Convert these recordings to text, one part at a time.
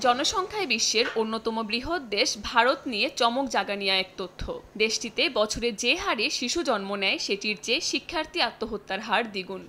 জনসংখ্যায় বিশ্বের অন্যতম বৃহৎ দেশ ভারত নিয়ে চমক জাগানিয়া এক তথ্য। দেশটিতে বছরে যে হারে শিশু জন্ম নেয় সেটির চেয়ে শিক্ষার্থী আত্মহত্যার হার দ্বিগুণ।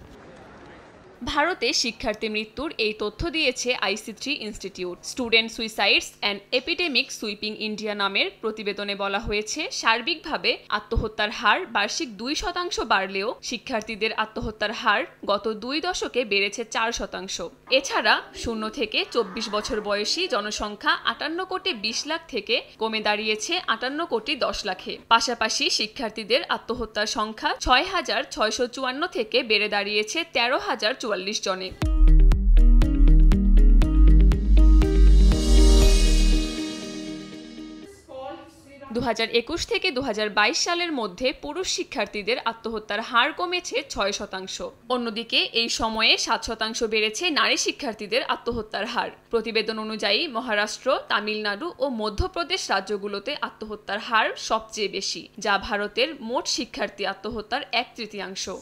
ভারতে শিক্ষার্থী মৃত্যুর এই তথ্য দিয়েছে IC3 institute. Student suicides and epidemic sweeping India নামের প্রতিবেদনে বলা হয়েছে, সার্বিকভাবে আত্মহত্যার হার বার্ষিক 2% বাড়লেও শিক্ষার্থীদের আত্মহত্যার হার গত 2 দশকে বেড়েছে 4%। এছাড়া 0 থেকে 24 বছর বয়সী জনসংখ্যা 58 কোটি 20 লাখ থেকে কমে দাঁড়িয়েছে 58 কোটি 10 লাখে। পাশাপাশি শিক্ষার্থীদের আত্মহত্যার সংখ্যা 6,654 থেকে বেড়ে দাঁড়িয়েছে 13,044 জনে। 2021 থেকে 2022 সালের মধ্যে পুরুষ শিক্ষার্থীদের আত্মহত্যার হার কমেছে 6%। অন্যদিকে এই সময়ে 7% বেড়েছে নারী শিক্ষার্থীদের আত্মহত্যার হার। প্রতিবেদন অনুযায়ী মহারাষ্ট্র, তামিলনাড়ু ও মধ্যপ্রদেশ রাজ্যগুলোতে আত্মহত্যার হার সবচেয়ে বেশি, যা ভারতের মোট শিক্ষার্থী আত্মহত্যার 1/3।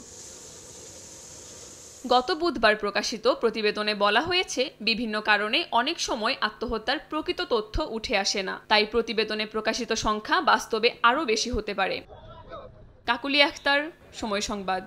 গত বুধবার প্রকাশিত প্রতিবেদনে বলা হয়েছে, বিভিন্ন কারণে অনেক সময় আত্মহত্যার প্রকৃত তথ্য উঠে আসে না, তাই প্রতিবেদনে প্রকাশিত সংখ্যা বাস্তবে আরও বেশি হতে পারে। কাকুলি আক্তার, সময় সংবাদ।